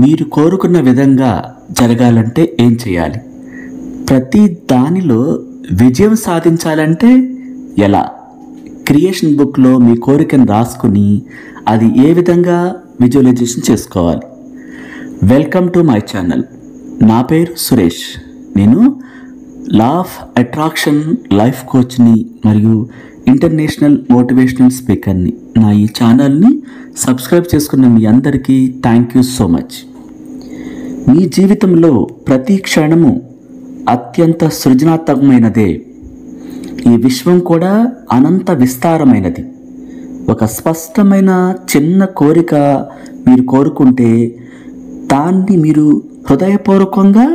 మీరు కోరుకున్న విధంగా జరగాలంటే ఏం చేయాలి? ప్రతి దానిలో విజయం సాధించాలంటే ఎలా? క్రియేషన్ బుక్లో మీ కోరికను రాసుకుని అది ఏ విధంగా విజువలైజేషన్ చేసుకోవాలి? Welcome to my channel. నా పేరు సురేష్. నేను లా ఆఫ్ అట్రాక్షన్ లైఫ్ కోచ్ని మరియు ఇంటర్నేషనల్ మోటివేషనల్ స్పీకర్ని. నా ఈ ఛానల్ని సబ్స్క్రైబ్ చేసుకున్న మీ అందరికీ థ్యాంక్ యూ సో మచ్. మీ జీవితంలో ప్రతి క్షణము అత్యంత సృజనాత్మకమైనదే. ఈ విశ్వం కూడా అనంత విస్తారమైనది. ఒక స్పష్టమైన చిన్న కోరిక మీరు కోరుకుంటే దాన్ని మీరు హృదయపూర్వకంగా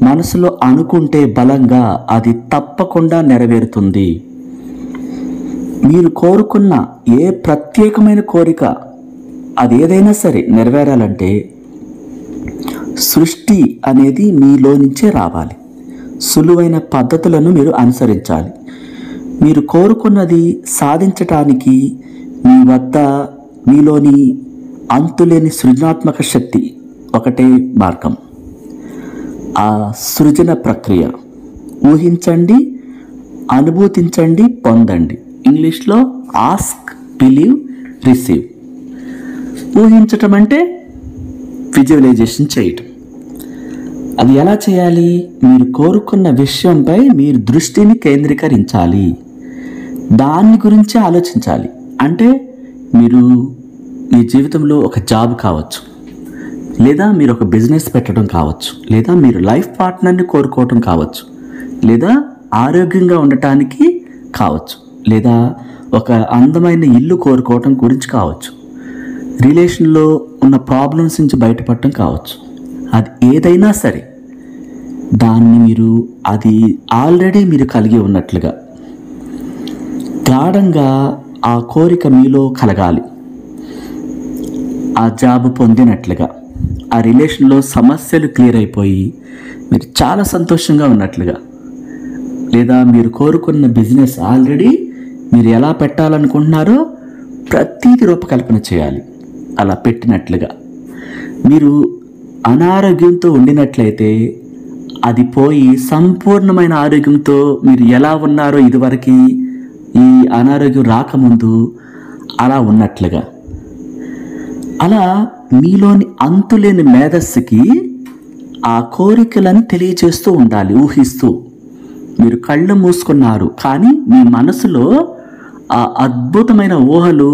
మనసులో అనుకుంటే బలంగా అది తప్పకుండా నెరవేరుతుంది. మీరు కోరుకున్న ఏ ప్రత్యేకమైన కోరిక అది ఏదైనా సరే నెరవేరాలంటే సృష్టి అనేది మీలో నుంచే రావాలి. సులువైన పద్ధతులను మీరు అనుసరించాలి. మీరు కోరుకున్నది సాధించటానికి మీ వద్ద మీలోని అంతులేని సృజనాత్మక శక్తి ఒకటే మార్గం. ఆ సృజన ప్రక్రియ ఊహించండి, అనుభూతించండి, పొందండి. ఇంగ్లీష్లో ఆస్క్, బిలీవ్, రిసీవ్. ఊహించటం అంటే విజువలైజేషన్ చేయటం. అది ఎలా చేయాలి? మీరు కోరుకున్న విషయంపై మీరు దృష్టిని కేంద్రీకరించాలి. దాని గురించి ఆలోచించాలి. అంటే మీరు మీ జీవితంలో ఒక జాబ్ కావచ్చు, లేదా మీరు ఒక బిజినెస్ పెట్టడం కావచ్చు, లేదా మీరు లైఫ్ పార్ట్నర్ని కోరుకోవటం కావచ్చు, లేదా ఆరోగ్యంగా ఉండటానికి కావచ్చు, లేదా ఒక అందమైన ఇల్లు కోరుకోవటం గురించి కావచ్చు, రిలేషన్లో ఉన్న ప్రాబ్లమ్స్ నుంచి బయటపడటం కావచ్చు. అది ఏదైనా సరే దాన్ని మీరు అది ఆల్రెడీ మీరు కలిగి ఉన్నట్లుగా గాఢంగా ఆ కోరిక మీలో కలగాలి. ఆ జాబ్ పొందినట్లుగా, ఆ రిలేషన్లో సమస్యలు క్లియర్ అయిపోయి మీరు చాలా సంతోషంగా ఉన్నట్లుగా, లేదా మీరు కోరుకున్న బిజినెస్ ఆల్రెడీ మీరు ఎలా పెట్టాలనుకుంటున్నారో ప్రతిదీ రూపకల్పన చేయాలి. అలా పెట్టినట్లుగా మీరు అనారోగ్యంతో ఉండినట్లయితే అది పోయి సంపూర్ణమైన ఆరోగ్యంతో మీరు ఎలా ఉన్నారో ఇదివరకు ఈ అనారోగ్యం రాకముందు అలా ఉన్నట్లుగా, అలా మీలోని అంతులేని మేధస్సుకి ఆ కోరికలను తెలియచేస్తూ ఉండాలి. ఊహిస్తూ మీరు కళ్ళు మూసుకున్నారు, కానీ మీ మనసులో ఆ అద్భుతమైన ఊహలు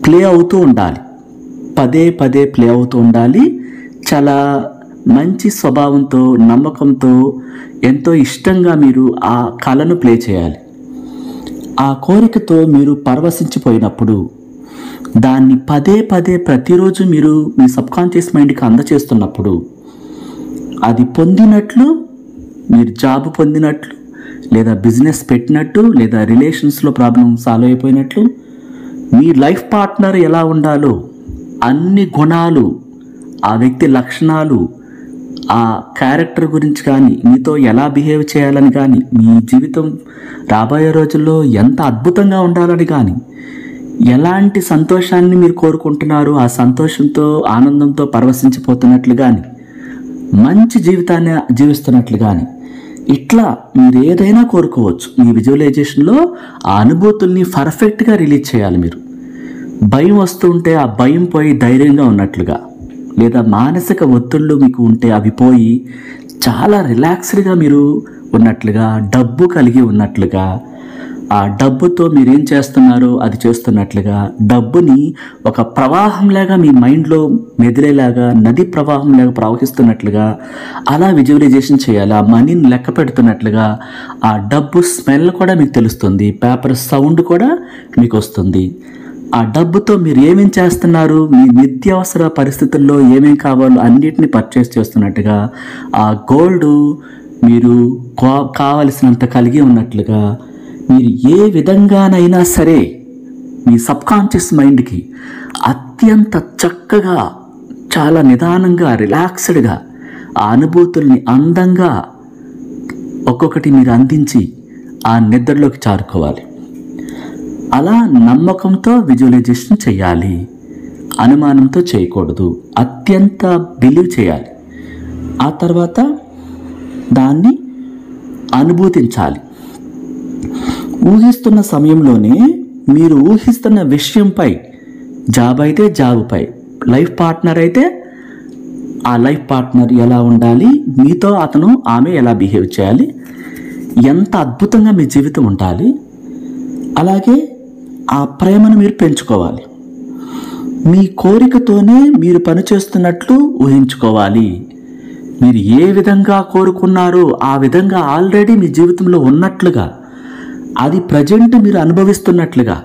ప్లే అవుతూ ఉండాలి. పదే పదే ప్లే అవుతూ ఉండాలి. చాలా మంచి స్వభావంతో, నమ్మకంతో, ఎంతో ఇష్టంగా మీరు ఆ కళను ప్లే చేయాలి. ఆ కోరికతో మీరు పరవశించిపోయినప్పుడు దాన్ని పదే పదే ప్రతిరోజు మీరు మీ సబ్కాన్షియస్ మైండ్కి అందచేస్తున్నప్పుడు అది పొందినట్లు, మీరు జాబ్ పొందినట్లు, లేదా బిజినెస్ పెట్టినట్టు, లేదా రిలేషన్స్లో ప్రాబ్లం సాల్వ్ అయిపోయినట్లు, మీ లైఫ్ పార్ట్నర్ ఎలా ఉండాలో అన్ని గుణాలు, ఆ వ్యక్తి లక్షణాలు, ఆ క్యారెక్టర్ గురించి కానీ, మీతో ఎలా బిహేవ్ చేయాలని కానీ, మీ జీవితం రాబోయే రోజుల్లో ఎంత అద్భుతంగా ఉండాలని కానీ, ఎలాంటి సంతోషాన్ని మీరు కోరుకుంటున్నారు, ఆ సంతోషంతో ఆనందంతో పరవశించిపోతున్నట్లు కానీ, మంచి జీవితాన్ని జీవిస్తున్నట్లు కానీ, ఇట్లా మీరు ఏదైనా కోరుకోవచ్చు. మీ విజువలైజేషన్లో ఆ అనుభూతుల్ని పర్ఫెక్ట్గా రిలీజ్ చేయాలి. మీరు భయం వస్తుంటే ఆ భయం పోయి ధైర్యంగా ఉన్నట్లుగా, లేదా మానసిక ఒత్తిళ్ళు మీకు ఉంటే అవి పోయి చాలా రిలాక్స్డ్గా మీరు ఉన్నట్లుగా, డబ్బు కలిగి ఉన్నట్లుగా, ఆ డబ్బుతో మీరేం చేస్తున్నారో అది చేస్తున్నట్లుగా, డబ్బుని ఒక ప్రవాహంలాగా మీ మైండ్లో మెదిలేలాగా, నది ప్రవాహంలాగా ప్రవహిస్తున్నట్లుగా అలా విజువలైజేషన్ చేయాలి. ఆ మనీని లెక్క పెడుతున్నట్లుగా, ఆ డబ్బు స్మెల్ కూడా మీకు తెలుస్తుంది, పేపర్ సౌండ్ కూడా మీకు వస్తుంది. ఆ డబ్బుతో మీరు ఏమేం చేస్తున్నారు, మీ నిత్యావసర పరిస్థితుల్లో ఏమేం కావాలో అన్నిటిని పర్చేస్ చేస్తున్నట్టుగా, ఆ గోల్డ్ మీరు కావలసినంత కలిగి ఉన్నట్లుగా, మీరు ఏ విధంగానైనా సరే మీ సబ్కాన్షియస్ మైండ్కి అత్యంత చక్కగా, చాలా నిదానంగా, రిలాక్స్డ్గా ఆ అనుభూతుల్ని అందంగా ఒక్కొక్కటి మీరు అందించి ఆ నిద్రలోకి చేరుకోవాలి. అలా నమ్మకంతో విజువలైజేషన్ చేయాలి. అనుమానంతో చేయకూడదు, అత్యంత బిలీవ్ చేయాలి. ఆ తర్వాత దాన్ని అనుభూతించాలి. ఊహిస్తున్న సమయంలోనే మీరు ఊహిస్తున్న విషయంపై, జాబ్ అయితే జాబ్పై, లైఫ్ పార్ట్నర్ అయితే ఆ లైఫ్ పార్ట్నర్ ఎలా ఉండాలి, మీతో అతను ఆమె ఎలా బిహేవ్ చేయాలి, ఎంత అద్భుతంగా మీ జీవితం ఉండాలి, అలాగే ఆ ప్రేమను మీరు పెంచుకోవాలి. మీ కోరికతోనే మీరు పనిచేస్తున్నట్లు ఊహించుకోవాలి. మీరు ఏ విధంగా కోరుకున్నారో ఆ విధంగా ఆల్రెడీ మీ జీవితంలో ఉన్నట్లుగా, అది ప్రజెంట్ మీరు అనుభవిస్తున్నట్లుగా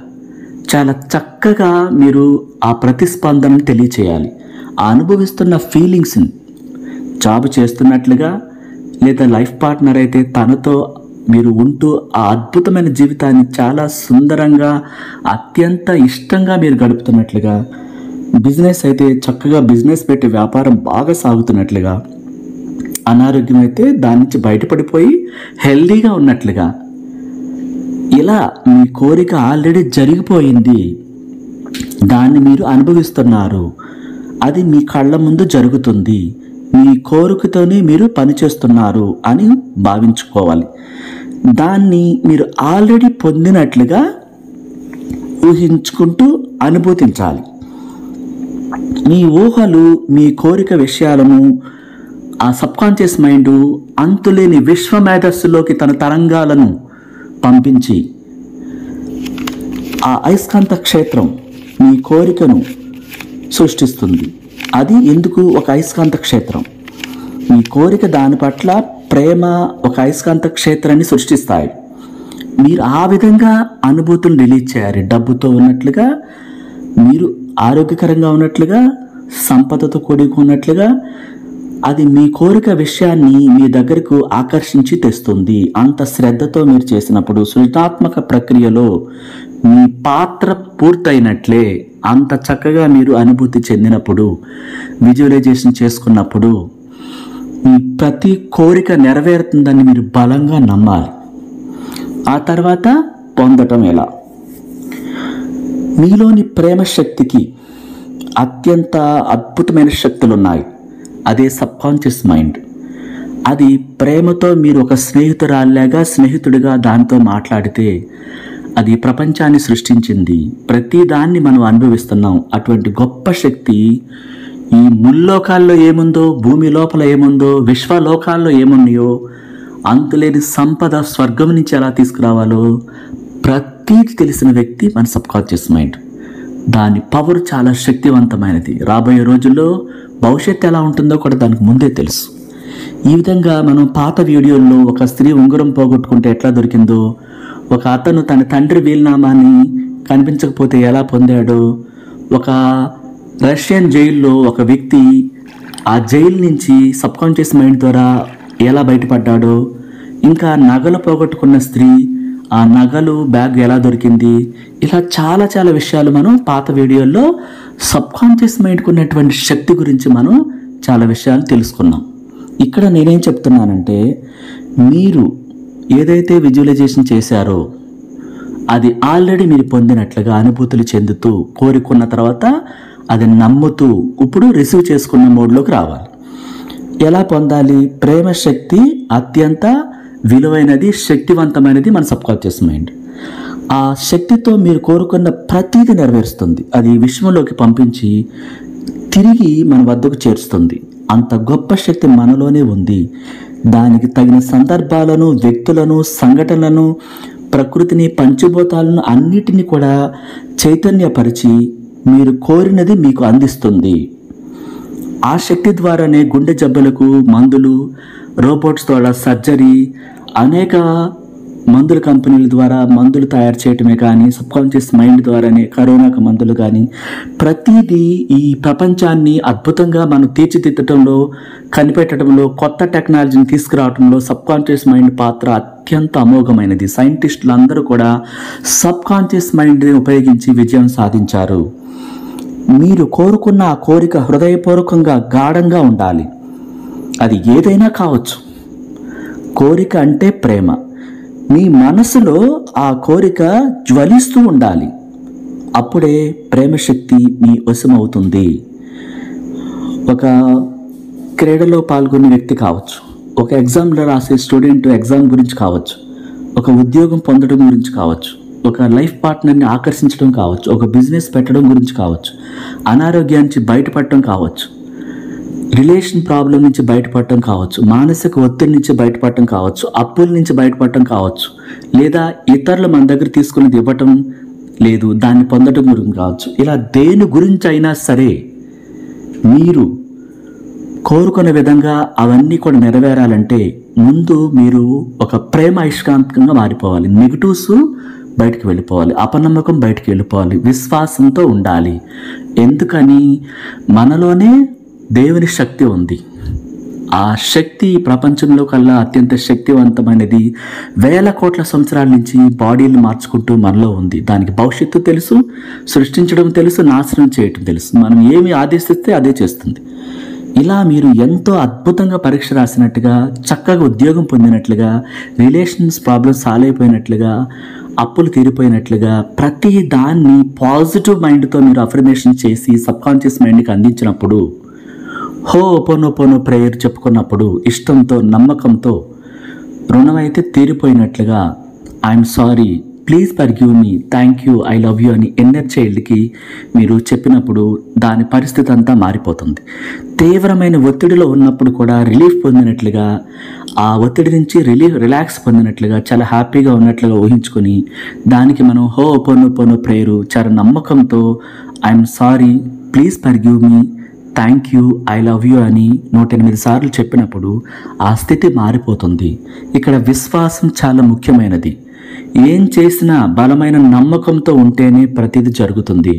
చాలా చక్కగా మీరు ఆ ప్రతిస్పందనను తెలియచేయాలి. ఆ అనుభవిస్తున్న ఫీలింగ్స్ని జాబ్ చేస్తున్నట్లుగా, లేదా లైఫ్ పార్ట్నర్ అయితే తనతో మీరు ఉంటూ ఆ అద్భుతమైన జీవితాన్ని చాలా సుందరంగా అత్యంత ఇష్టంగా మీరు గడుపుతున్నట్లుగా, బిజినెస్ అయితే చక్కగా బిజినెస్ పెట్టి వ్యాపారం బాగా సాగుతున్నట్లుగా, అనారోగ్యం అయితే దాని నుంచి బయటపడిపోయి హెల్దీగా ఉన్నట్లుగా, ఇలా మీ కోరిక ఆల్రెడీ జరిగిపోయింది, దాన్ని మీరు అనుభవిస్తున్నారు, అది మీ కళ్ళ ముందు జరుగుతుంది, మీ కోరికతోనే మీరు పనిచేస్తున్నారు అని భావించుకోవాలి. దాన్ని మీరు ఆల్రెడీ పొందినట్లుగా ఊహించుకుంటూ అనుభూతించాలి. మీ ఊహలు, మీ కోరిక విషయాలను ఆ సబ్కాన్షియస్ మైండ్ అంతులేని విశ్వ మేధస్సులోకి తన తరంగాలను పంపించి ఆ అయస్కాంత క్షేత్రం మీ కోరికను సృష్టిస్తుంది. అది ఎందుకు ఒక అయస్కాంత క్షేత్రం? మీ కోరిక దాని పట్ల ప్రేమ ఒక అయస్కాంత క్షేత్రాన్ని సృష్టిస్తాయి. మీరు ఆ విధంగా అనుభూతులు రిలీజ్ చేయాలి. డబ్బుతో ఉన్నట్లుగా, మీరు ఆరోగ్యకరంగా ఉన్నట్లుగా, సంపదతో కూడుకున్నట్లుగా, అది మీ కోరిక విషయాన్ని మీ దగ్గరకు ఆకర్షించి తెస్తుంది. అంత శ్రద్ధతో మీరు చేసినప్పుడు, సృజనాత్మక ప్రక్రియలో మీ పాత్ర పూర్తయినట్లే, అంత చక్కగా మీరు అనుభూతి చెందినప్పుడు, విజువలైజేషన్ చేసుకున్నప్పుడు మీ ప్రతి కోరిక నెరవేరుతుందని మీరు బలంగా నమ్మాలి. ఆ తర్వాత పొందటం ఎలా? మీలోని ప్రేమ శక్తికి అత్యంత అద్భుతమైన శక్తులు ఉన్నాయి. అదే సబ్కాన్షియస్ మైండ్. అది ప్రేమతో మీరు ఒక స్నేహితురాల్లాగా, స్నేహితుడిగా దాంతో మాట్లాడితే అది ప్రపంచాన్ని సృష్టించింది. ప్రతి దాన్ని మనం అనుభవిస్తున్నాం. అటువంటి గొప్ప శక్తి ఈ ముల్లోకాల్లో ఏముందో, భూమి లోపల ఏముందో, విశ్వలోకాల్లో ఏమున్నాయో, అంతులేని సంపద స్వర్గం నుంచి ఎలా తీసుకురావాలో ప్రతీది తెలిసిన వ్యక్తి మన సబ్కాన్షియస్ మైండ్. దాని పవర్ చాలా శక్తివంతమైనది. రాబోయే రోజుల్లో భవిష్యత్తు ఎలా ఉంటుందో కూడా దానికి ముందే తెలుసు. ఈ విధంగా మనం పాత వీడియోల్లో ఒక స్త్రీ ఉంగరం పోగొట్టుకుంటే ఎట్లా దొరికిందో, ఒక అతను తన తండ్రి వీలునామాని కనిపించకపోతే ఎలా పొందాడో, ఒక రష్యన్ జైల్లో ఒక వ్యక్తి ఆ జైలు నుంచి సబ్కాన్షియస్ మైండ్ ద్వారా ఎలా బయటపడ్డాడో, ఇంకా నగలు పోగొట్టుకున్న స్త్రీ ఆ నగలు బ్యాగ్ ఎలా దొరికింది, ఇలా చాలా చాలా విషయాలు మనం పాత వీడియోల్లో సబ్కాన్షియస్ మైండ్కి ఉన్నటువంటి శక్తి గురించి మనం చాలా విషయాలు తెలుసుకున్నాం. ఇక్కడ నేనేం చెప్తున్నానంటే, మీరు ఏదైతే విజువలైజేషన్ చేశారో అది ఆల్రెడీ మీరు పొందినట్లుగా అనుభూతులు చెందుతూ, కోరుకున్న తర్వాత అది నమ్ముతూ ఇప్పుడు రిసీవ్ చేసుకున్న మోడ్లోకి రావాలి. ఎలా పొందాలి? ప్రేమ శక్తి అత్యంత విలువైనది, శక్తివంతమైనది మన సబ్కాన్షియస్ మైండ్. ఆ శక్తితో మీరు కోరుకున్న ప్రతీది నెరవేరుస్తుంది. అది విశ్వంలోకి పంపించి తిరిగి మన వద్దకు చేరుస్తుంది. అంత గొప్ప శక్తి మనలోనే ఉంది. దానికి తగిన సందర్భాలను, వ్యక్తులను, సంఘటనలను, ప్రకృతిని, పంచభూతాలను అన్నిటినీ కూడా చైతన్యపరిచి మీరు కోరినది మీకు అందిస్తుంది. ఆ శక్తి ద్వారానే గుండె జబ్బులకు మందులు, రోబోట్స్ ద్వారా సర్జరీ, అనేక మందుల కంపెనీల ద్వారా మందులు తయారు చేయటమే కానీ, సబ్కాన్షియస్ మైండ్ ద్వారానే కరోనాకు మందులు కానీ, ప్రతిదీ ఈ ప్రపంచాన్ని అద్భుతంగా మనం తీర్చిదిద్దటంలో, కనిపెట్టడంలో, కొత్త టెక్నాలజీని తీసుకురావడంలో సబ్కాన్షియస్ మైండ్ పాత్ర అత్యంత అమోఘమైనది. సైంటిస్టులు అందరూ కూడా సబ్కాన్షియస్ మైండ్ని ఉపయోగించి విజయం సాధించారు. మీరు కోరుకున్న ఆ కోరిక హృదయపూర్వకంగా, గాఢంగా ఉండాలి. అది ఏదైనా కావచ్చు. కోరిక అంటే ప్రేమ. మీ మనసులో ఆ కోరిక జ్వలిస్తూ ఉండాలి. అప్పుడే ప్రేమశక్తి మీ వశమవుతుంది. ఒక క్రీడలో పాల్గొనే వ్యక్తి కావచ్చు, ఒక ఎగ్జామ్లో రాసే స్టూడెంట్ ఎగ్జామ్ గురించి కావచ్చు, ఒక ఉద్యోగం పొందడం గురించి కావచ్చు, ఒక లైఫ్ పార్ట్నర్ని ఆకర్షించడం కావచ్చు, ఒక బిజినెస్ పెట్టడం గురించి కావచ్చు, అనారోగ్యానికి బయటపడటం కావచ్చు, రిలేషన్ ప్రాబ్లం నుంచి బయటపడటం కావచ్చు, మానసిక ఒత్తిడి నుంచి బయటపడటం కావచ్చు, అప్పుల నుంచి బయటపడటం కావచ్చు, లేదా ఇతరులు మన దగ్గర తీసుకున్నది ఇవ్వటం లేదు దాన్ని పొందడం గురించి కావచ్చు. ఇలా దేని గురించి అయినా సరే మీరు కోరుకునే విధంగా అవన్నీ కూడా నెరవేరాలంటే ముందు మీరు ఒక ప్రేమ అయస్కాంతంగా మారిపోవాలి. నెగిటివ్స్ బయటికి వెళ్ళిపోవాలి, అపనమ్మకం బయటికి వెళ్ళిపోవాలి, విశ్వాసంతో ఉండాలి. ఎందుకని? మనలోనే దేవుని శక్తి ఉంది. ఆ శక్తి ప్రపంచంలో కల్లా అత్యంత శక్తివంతమైనది. వేల కోట్ల సంవత్సరాల నుంచి బాడీలు మార్చుకుంటూ మనలో ఉంది. దానికి భవిష్యత్తు తెలుసు, సృష్టించడం తెలుసు, నాశనం చేయటం తెలుసు. మనం ఏమి ఆదేశిస్తే అదే చేస్తుంది. ఇలా మీరు ఎంతో అద్భుతంగా పరీక్ష రాసినట్టుగా, చక్కగా ఉద్యోగం పొందినట్లుగా, రిలేషన్స్ ప్రాబ్లమ్స్ సాల్వ్ అయిపోయినట్లుగా, అప్పులు తీరిపోయినట్లుగా ప్రతి దాన్ని పాజిటివ్ మైండ్తో మీరు అఫర్మేషన్ చేసి సబ్కాన్షియస్ మైండ్కి అందించినప్పుడు, హోపోనోపోనో ప్రేయర్ చెప్పుకున్నప్పుడు, ఇష్టంతో నమ్మకంతో రుణం అయితే తీరిపోయినట్లుగా, I'm sorry, please forgive me, thank you, I love you అని ఇన్నర్ చైల్డ్కి మీరు చెప్పినప్పుడు దాని పరిస్థితి అంతా మారిపోతుంది. తీవ్రమైన ఒత్తిడిలో ఉన్నప్పుడు కూడా రిలీఫ్ పొందినట్లుగా, ఆ ఒత్తిడి నుంచి రిలాక్స్ పొందినట్లుగా, చాలా హ్యాపీగా ఉన్నట్లుగా ఊహించుకొని దానికి మనం హోపోనోపోనో ప్రేయరు చాలా నమ్మకంతో I'm sorry, please forgive me, thank you, I love you అని 108 సార్లు చెప్పినప్పుడు ఆ స్థితి మారిపోతుంది. ఇక్కడ విశ్వాసం చాలా ముఖ్యమైనది. ఏం చేసినా బలమైన నమ్మకంతో ఉంటేనే ప్రతిదీ జరుగుతుంది.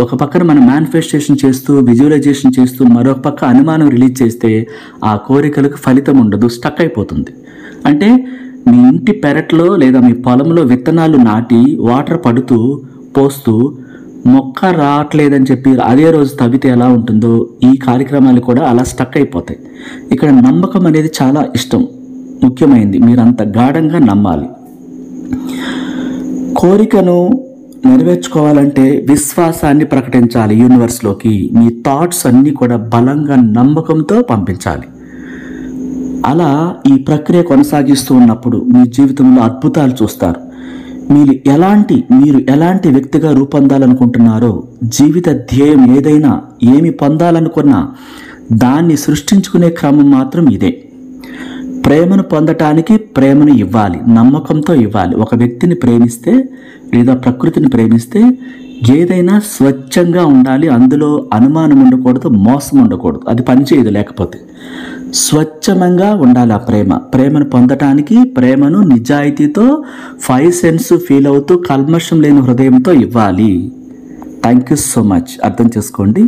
ఒక పక్కన మనం మేనిఫెస్టేషన్ చేస్తూ, విజువలైజేషన్ చేస్తూ, మరొక పక్క అనుమానం రిలీజ్ చేస్తే ఆ కోరికలకు ఫలితం ఉండదు, స్టక్ అయిపోతుంది. అంటే మీ ఇంటి పెరట్లో లేదా మీ పొలంలో విత్తనాలు నాటి వాటర్ పడుతూ పోస్తూ మొక్క రావట్లేదని చెప్పి అదే రోజు తవ్వితే ఎలా ఉంటుందో ఈ కార్యక్రమాలు కూడా అలా స్టక్ అయిపోతాయి. ఇక్కడ నమ్మకం అనేది చాలా ముఖ్యమైనది. మీరు అంత గాఢంగా నమ్మాలి. కోరికను నెరవేర్చుకోవాలంటే విశ్వాసాన్ని ప్రకటించాలి యూనివర్స్లోకి. మీ థాట్స్ అన్నీ కూడా బలంగా నమ్మకంతో పంపించాలి. అలా ఈ ప్రక్రియ కొనసాగిస్తూ ఉన్నప్పుడు మీ జీవితంలో అద్భుతాలు చూస్తారు. మీరు ఎలాంటి వ్యక్తిగా రూపొందాలనుకుంటున్నారో, జీవిత ధ్యేయం ఏదైనా, ఏమి పొందాలనుకున్నా దాన్ని సృష్టించుకునే క్రమం మాత్రం ఇదే. ప్రేమను పొందటానికి ప్రేమను ఇవ్వాలి, నమ్మకంతో ఇవ్వాలి. ఒక వ్యక్తిని ప్రేమిస్తే లేదా ప్రకృతిని ప్రేమిస్తే ఏదైనా స్వచ్ఛంగా ఉండాలి, అందులో అనుమానం ఉండకూడదు, మోసం ఉండకూడదు. అది పనిచేయదు లేకపోతే. స్వచ్ఛంగా ఉండాలి ఆ ప్రేమను పొందటానికి ప్రేమను నిజాయితీతో 5 సెన్స్ ఫీల్ అవుతూ కల్మషం లేని హృదయంతో ఇవ్వాలి. Thank you so much. అర్థం చేసుకోండి.